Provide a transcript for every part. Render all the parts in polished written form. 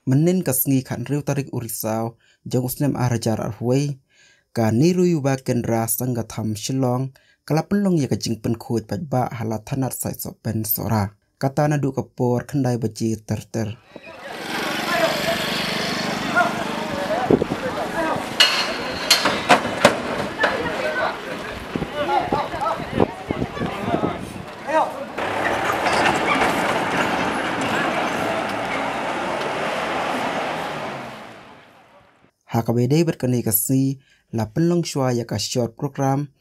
Menin kasngi kan riu tarik urisau jong usnem arajar arhuai ka niru yuba kendra sanggatham Shillong kalapelong ya kajing penkuat ba halat thanat sai sopen sora kata nadu kapor kendai baji terter. HKBD berkeni kasi la penlong shua ya ka short program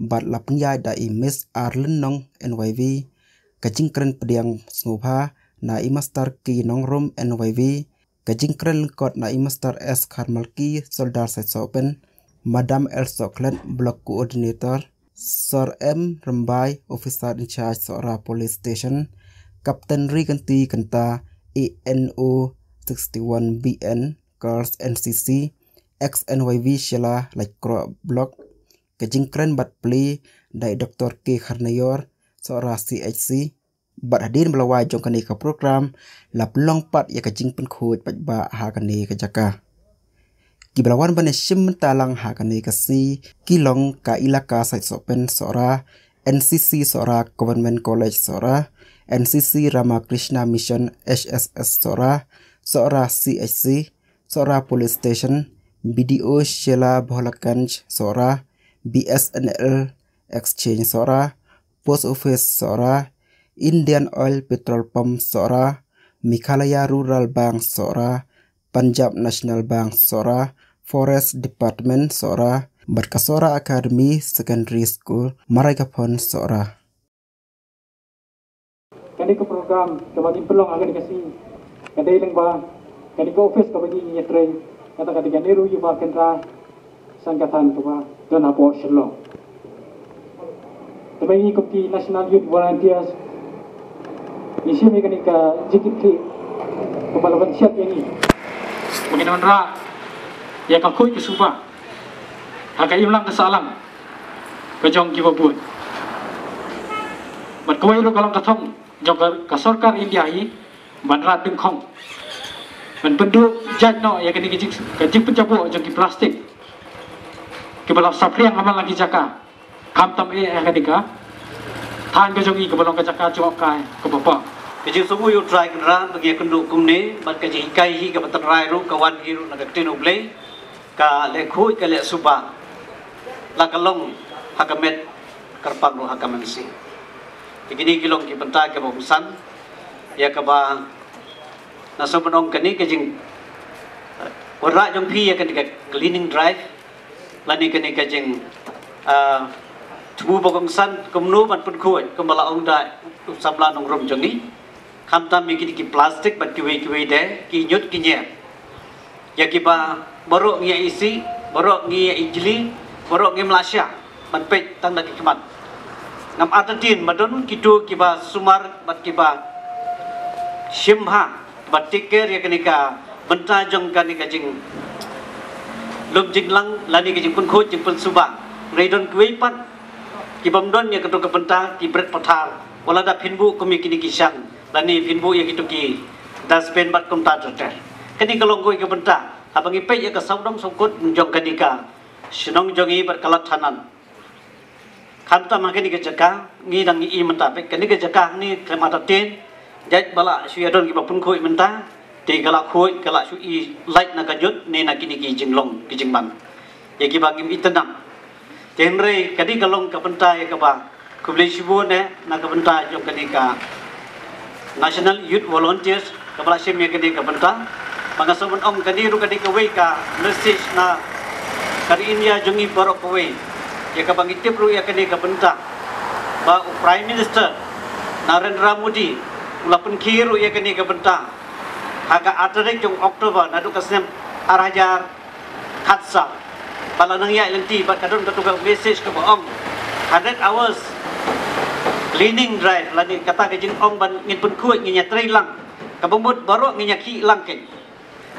bat la pengyai da Miss Arlenong NYV kajing keren pediang sngupha na master ki nongrom NYV kajing keren kot na master S Karmalki soldar sai sopen Madam El Soklet block coordinator Sir M Rambai officer in charge Sora police station Kapten Riganti kanta ENO 61 BN Girls NCC XNYV Sheila Laikro Block kajing keren bat play dari Dr. K Kharnayor Sora CHC bat hadir melawai jong kani ka program la pelong pat ya kajing penkhut pat ba ha kani ka jaka kibelawan bane sim talang ha kani ka si kilong ka ilaka sai sopen Sora NCC Sora Government College Sora NCC Ramakrishna Mission HSS Sora Sora CHC Sora Police Station BDO Sheila Bholakanj Sora BSNL Exchange Sora Post Office Sora Indian Oil Petrol Pump Sora Meghalaya Rural Bank Sora Punjab National Bank Sora Forest Department Sora Barkasora Academy Secondary School Maragapon Sora. Kani ke program kebagi pelong akan dikasih kadai lengba kani ke office kebagi nyetreng kata kata niru yuba kendra sangkatan keba dan apa Shillong. Temangi Komiti National Youth Volunteers isi mekanik JKT kebalapan siap ini. Bagaimana ya kakui ke suba hakai ulang kesalang kejong kiba buat. Berkawai lu kalau katong jong kasorkar India ini bandrat dengkong. Penduduk jadno ya kini kajing pencabu jong ki plastik. Kebalap sapriang amal lagi jaka. Kam tam kadika. Than ke jongi kebalong ka jaka jok kai ke bapa. Kajing sumu yu try kendra bagi kenduk kumne bat kajing ikai hi ka batan rai ru kawan hiru na tinu blei ka le khui ka le suba. La kalong hakamet karpang ru hakamansi. Tikini kilong ki penta ke bosan ya ka ba nasa penong kani kajing warak jong pi ya kani cleaning drive lani kani kajing tubu bokong san kumnu man pun kuat kembala ong da sabla nong rom jongi kamta mi ki plastik bat kiwe de ki nyut ki nya ya ki ba borok ngia isi borok ngia ijli borok ngia Malaysia man pet tang da ki kemat ngam atatin madon kitu ki ba sumar bat ki ba shimha batiker ya kenika benta jong kanika jing lum jinglang lani ke jing pun khot jing pun suba reidon kuai pat ki bamdon ya ketu ke benta ki bret pathal wala da phinbu kumi kini kisang lani phinbu ya kitu ki daspen bat kum ta ter kini kalong koi ke benta abang ipe ya ke saudong songkot jong kanika sinong jongi berkalat hanan kanta makani ke jaka ngi dang i menta pe kini ke jaka ni kemata ten jat bala suyadon ki bapun khoi menta te galak khoi galak su I light na kajut ne na kini ki jinglong ki jingman ya ki bagi itenang tenre kadi galong ka penta ya ka ba kubli sibu ne na ka penta jong kadi ka National Youth Volunteers ka bala sim ya kadi ka penta pangasabon ong kadi ru kadi ka wei ka message na kari India jongi barok wei ya ka bangi tip ru ya kadi ka penta ba Prime Minister Narendra Modi ulapun kiru ya kini ke bentang haga atarik jong Oktober nadu kasnem arajar khatsa bala nang ya lenti bat kadon ketuga message ke boong 100 hours cleaning drive lani kata ke jing ong ban ngin pun kuat nginya trailang kabumut baru nginya ki lang ke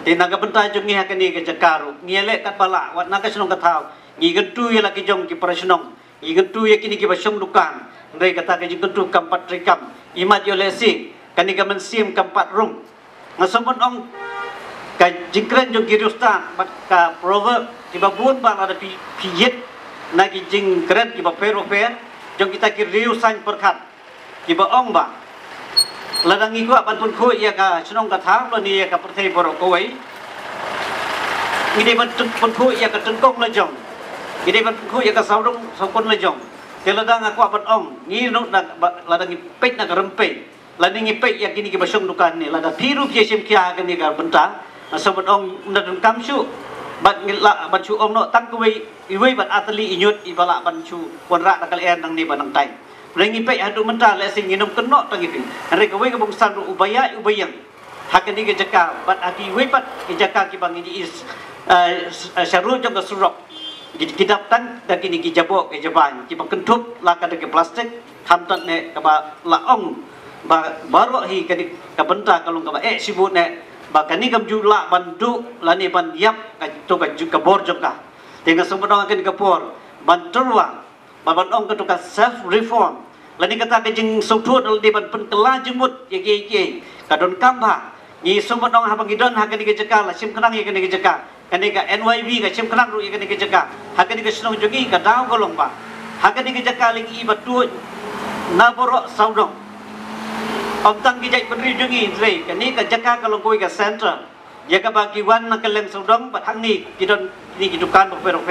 tinaga bentang jong ngiha kini ke jakaru ngiele kat bala wat naga senong katau ngi gentu ya laki jong ki parasenong ngi gentu ya kini ki basyong dukan ndai kata ke jing gentu kampat trikam imat yo lesi kani ka mensim kampat rum ngasabon ong ka jingkren jong kirustan bat ka proverb kiba buon ba ada piyet na ki jingkren kiba pero per jong kita kiriu san perkat kiba ong ba ladang iku apan pun ko ya ka senong ka thang lo ni ya ka perthai borok koi ini ban pun ko ya ka tengkong la jong ini ban ko ya ka saudong sokon la jong ke ladang aku apan ong ni no ladang ipet na ka rempe ladang ipet ya kini kiba song dukan ni ladang piru ki sim kia ka ni ka benta sabat ong na dun kamsu bat ngila ban chu ong no tang koi iwei bat atali inyut ibala ban chu konra na kal en nang ni ban nang tai Rengi pe hadu mental le sing inum kenok tangi pi. Hari kawai kabung sandu ubaya ubayang. Hakan ni kejaka bat aki wepat kejaka ki bang ini is syaru jong ka surok. Kita tan dak ini ki jabo ke jaban ki bang kentup la ka ke plastik hamtat ne ka ba laong ba baro hi ka ka benta kalung ka ba sibut ne ba kani kam jula bandu lani ban yap ka to ka bor jong ka. Tengah sumedong akan ka por ban terwa baban ong ketuka self reform lani kata ke jing sutut di ban pen kela jemut ye ye kadon kamba ni sobat ong habang idon hakan ke jeka la sim kenang ye ke jeka kan ke NYB ke sim kenang ru ye ke jeka hakan ke senong jogi ka daw golong ba hakan ke jeka ling i batu na borok saudong om tang ki jai pendri jogi tre kan ni ke jeka kalong koi ke center ya ka bagi wan na keleng saudong bat hang ni kidon ni kidukan per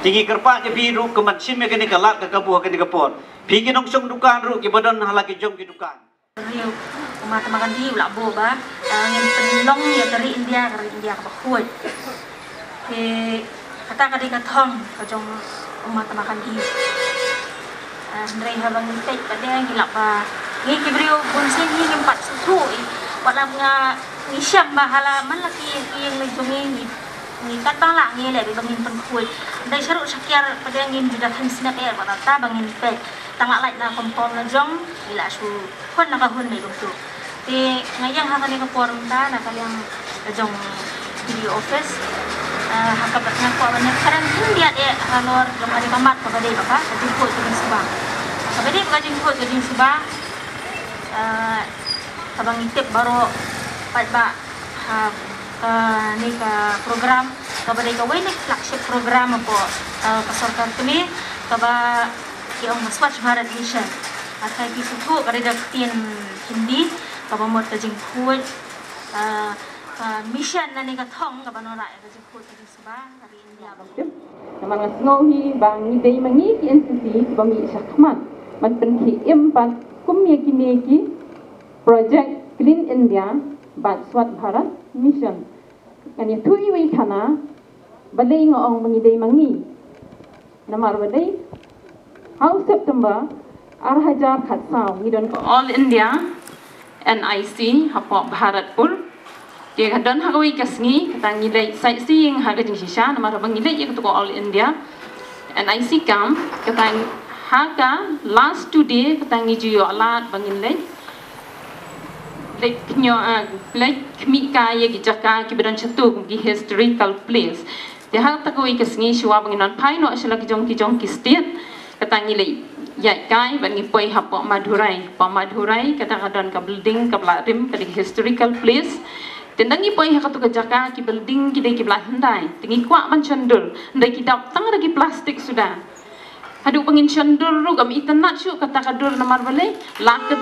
tinggi kerpak je biru kemat sim ke ni kalak ke kabuh ke ni kapor pigi nong song dukan ru ki badan halaki jom ki dukan riu umat makan di ulak bo ba ngin penlong ya dari India ka bakhuai ke kata ka di ka thong ka jong umat makan di ndrei habang tek pa de ngilak ba ngi ki brio bun sen ni ngempat su walam nga ni syam ba hala man laki yang le jong ni kata lah ni le bangin penkuai dai syaru syakiar pada ngin juda kan sinap air patata bangin pe tangak lai na kompon na jong ila su kon na kahun ni lutu ti ngayang ha kali ka forum ta na kaliang jong di office hakabat na ko ban karan india de halor jong ari kamat ka bade bapa ka jingko ka din subang ka bade ka jingko ka din subang kabang itip baro pat ba ni ka program kabada ka way flagship program po kasorkan kami kaba yung Swachh Bharat Mission at kay kisuko kada tin hindi kaba mo ta jing food mission na ni ka thong kaba no ra ka jing food ka suba dari India ba naman ngohi bang ni day mangi ki NCC bang i sakman man pen ki impan kumye ki project Clean India bat Swachh Bharat Mission kani thui wi kana balai ngong mangidai mangi namar balai how September 2000 khatsau ngidon All India NIC hapok Bharat pul dia kadon hagawi kasngi kata ngidai sightseeing haga jing shisha namar bangidai ik to All India NIC kam kata haga last 2 day kata ngiju alat bangilai like mika ye gijaka ki bedan chatu ki historical place de ha ta ko ik sngi shwa banginan phaino asla ki jong ki state katangi le ya kai bangi poi ha po Madurai kata kadon ka building ka bla rim ka historical place tendangi poi ha ka to jaka ki building ki de ki bla handai tingi kwa man chandul ndai ki dap tang lagi plastik sudah hadu pengin chandul ru gam itanat syu kata kadur namar bale laket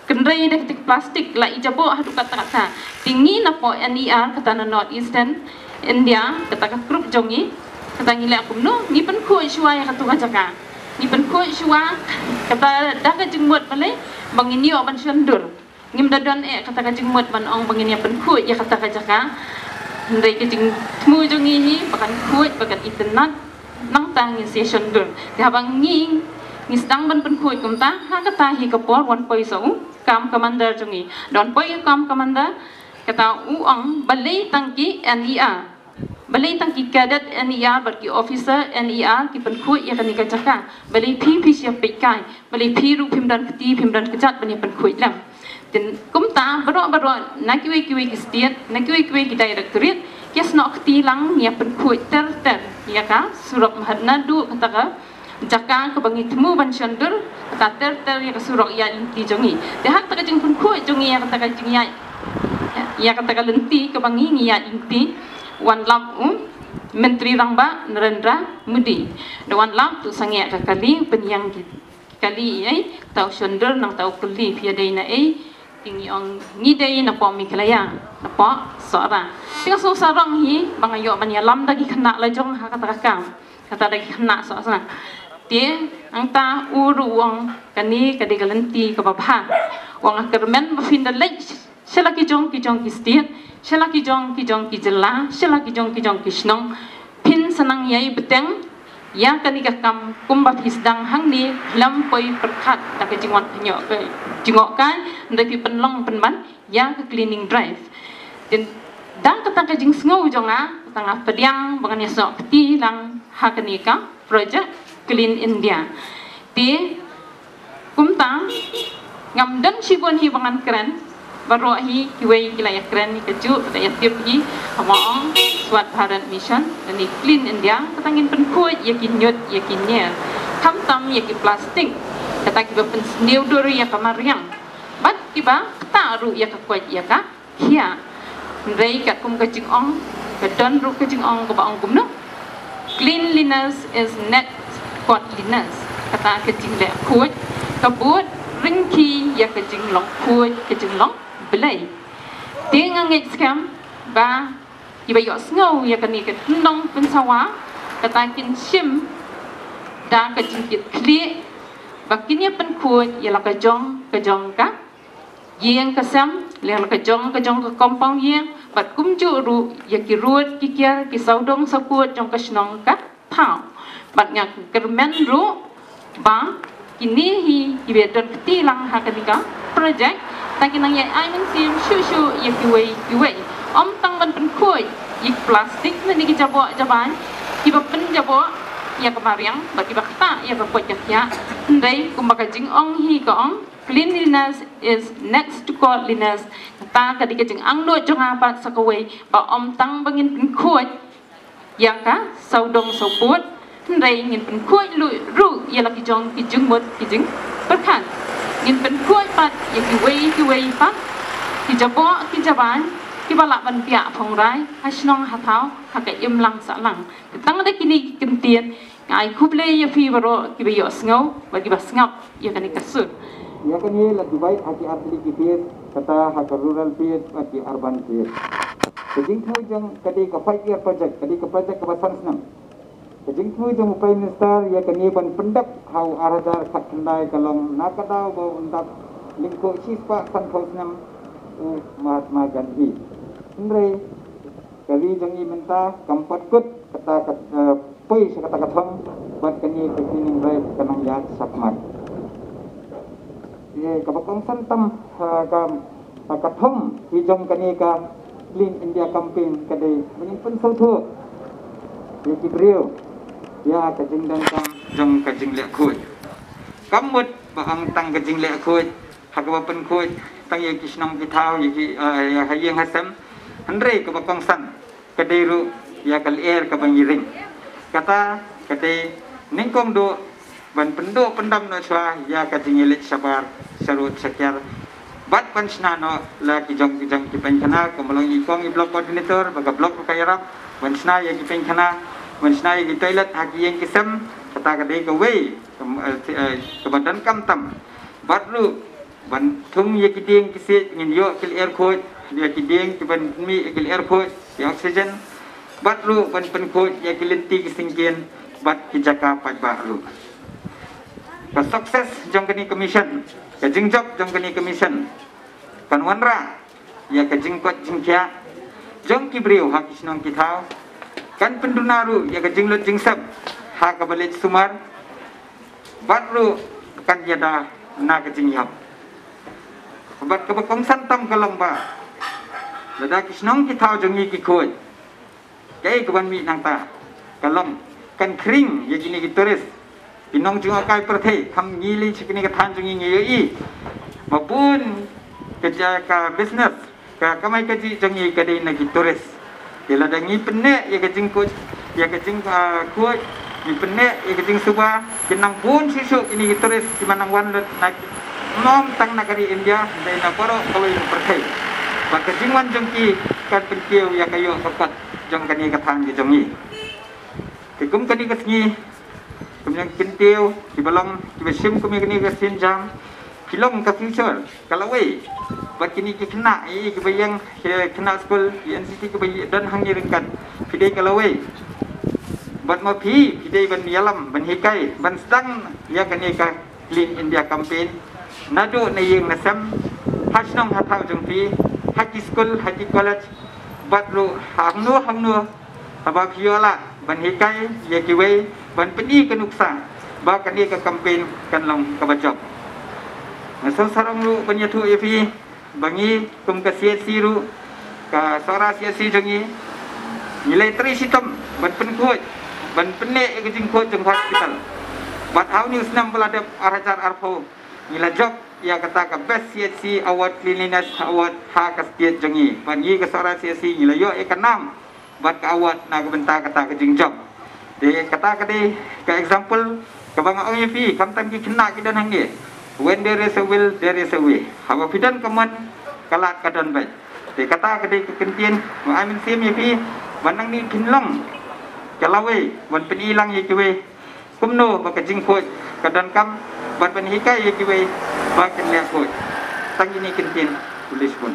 kendrai dah ketik plastik la ijabo hadu kata tinggi na po NER kata na North Eastern India kata ka group jongi kata ngile aku no ni pen ko shwa ya katu jaka ni pen ko shwa kata dah ka jengmut bale bangin yo ban syandur ngim dadon kata ka jengmut ban ong bangin ya pen ko ya kata ka jaka ndai ke jeng tmu jongi hi bakan ko bakan internet nang tang si syandur dia bang nging ngisdang ban pen ko kumta ha kata hi ka por 1.0 kam commander jongi don poi kam commander kata uang balai tangki NER balai tangki cadet NER berki officer NER ki penku ya kan ikajaka balai pi siap pekai balai pi ru pimdan kejat bani penku lam dan kumta baro nakiwe ki state nakiwe ki directorate kes nok ti lang ya penku ter ya ka surat mahadna du kata ka jaka ke bangi temu ban syandur kata ter ya ka surok ya inti jongi de hak ta jing pun ko jongi ya kata jing ya ia kata kalenti ke bangi ia inti wan lam Menteri Rangba Narendra Modi wan lam tu sangat kali penyang kali ai tau sonder nang tau keli pia dei na ai tinggi ong ngidei na po mi kelaya na po sora tinga so sarang hi bangayo banya lam dagi kena lajong ha kata dagi kena so sana tie ang ta uru wong kani kadi galenti ka babha wong kermen bafinda lej sela ki jong ki stiet sela ki jong ki jela sela ki jong ki snong pin sanang yai beteng yang kani ka kam kumbat hisdang hang ni lampoi perkat tak jingwan penyo jingok kan ndai penlong penban yang ke cleaning drive dan dang kata jing sngo jonga tengah pediang bangan yasok ti lang ha kani ka project Clean India ti kumta ngam dan sibon hi bangan keren baro hi kiwei kilaya keren ni keju tak yatip hi amaong Swat Bharat Mission dan ni Clean India katangin penkuat yakin nyot yakin nya kamtam yakin plastik kata kiba pen sniudur ya kamariang bat kiba taru ya ka kuat ya ka hia rei kat kum kajing ong kadon ru kajing ong ko ba ong kumno cleanliness is next godliness kata kajing le kuat kabut ringki ya kajing long kuat kajing long belai dengan ngam ba iba yo sngo ya kani ke nong pensawa kata kin sim da kajing kit kli bakinya pen kuat ya la kajong ka yang kasam le la kajong ka kompong yang bat kumju ru ya ki ruat ki kia ki saudong sakuat jong ka snong ka thau bat ngak kermen ru ba kini hi ibe don ketilang ha kanika project takinang ya ai men sim shu ya kiwei om tang ban pen khoi ik plastik na ni jabo jaban kiba pen jabo ya kamariang ba kiba kata ya ba pot ya ndai kumaka jing ong hi ka ong cleanliness is next to godliness ta kadika jing ang lo jong apa sakawei ba om tang bangin pen khoi ya ka saudong soput ndai ngin pen khoi ru ya la ki jung mot ki jing perkan ngin pen khoi pat ya ki wei pat ki jabo ki jaban ki bala ban pia phong rai hasnong hathau haka im lang sa lang tang de kini kentien ngai khuble ya fi baro ki be yo sngo bagi bas ngap ya kani kasut ya kani la dubai haki asli ki pir kata haka rural pir haki urban pir kajing khu jang kadi ka 5 year project kadi ka project ka basan snam kajing khu jang prime minister ya kani ban pendap hau aradar khat kendai kalong nakadau bo undap lingko sispa san khosnam Mahatma Gandhi Andre kali jangi minta kampat kut kata poi kata kathong buat kani cleaning drive kanang ya sakmat ye kabakong santam kathong hijong kani ka Clean India campaign kadai menyimpan sautu ye kibriu ya kajing dan kam jong kajing lek khut kamut bahang tang kajing lek khut hakaba pen khut tang ye kisnam kithau ye hayeng hasam Andre ke bakong san kadairu ya kal air ka bangiring kata kadai ningkong do ban pendo pendam no swa ya ka jingelit sabar sarut sakyar bat pansna no la ki jong ki penkana ko molong ikong i block coordinator baga block kayarap pansna ya ki penkana pansna ya ki toilet haki yang kisam kata kadai ka wei ke badan kamtam bat lu ban thung ya ki ding kisi ngin yo kil air khoi dia kiding kiban mi ikil airport yang oksigen bat lu ban penkut ya kilenti kisingkin bat kijaka pajba lu ka sukses jong kani commission ka jingjok jong kani commission kan wanra ya ka jingkot jingkya jong kibriu ha kisnong kithau kan pendunaru ya ka jinglot jingsap ha ka balit sumar bat lu kan yada na ka jingyap bat ka bakong santam kalamba lada kisnong ki thau jongi ki khoi kai kaban mi nang ta kalam kan kring ye gini ki toris pinong jung akai perthei kham ngili chikini ka than jongi ngi i mapun kerja ka business ka kamai ka ji jongi ka dei na ki toris ye lada ngi penne ye ka jing ko ye ka jing khoi ni penne ye ka jing suba kinang pun sisu ini ki toris ki manang wan na nom tang na kari India dei na poro kaloi perthei Bat kejingwan jengki kan pentiu ya kayu sokat jong kani katang di jongi. Kum kani kesni kemudian pentiu di balang di besim kani kesin jam kilong ke future kalau we bat kini kena ke bayang kena school NCT ke bayang dan hangi ringkat pidai kalau we bat ma phi pidai ban yalam ban hikai ban sedang ya kani ka Clean India campaign nado na yeng nasam hasnong hatau jong pi haki school haki college bat ru hangnu haba piola ban hikai ya kiwe ban peni kenuksa ba kani ka campaign kan long ka bajok so sarang lu penyatu epi bangi kum ka CSC ru ka sora CSC jongi nilai 3 sistem ban penkut ban penne ke jingkut jong hospital bat hau news 6 peladap arajar arfo nilai job ya kata ka best CSC award cleanliness award ha ka state jongi bangi ka sora CSC nilai yo e ka 6 bat ka award na ka benta kata ka jing job de kata ka de ka example ka bang ong epi kam tam ki kena ki dan hangi. When there is a will, there is a way. Hawa pidan kaman kalat kadan baik. Di kata kedai kekentian, amin sim yepi, banang ni kinlang, kalawe, ban penilang yekiwe, kumno baka jingkot kadan kam, ban penhikai yekiwe, baka liakot. Tang ini kentian tulis pun.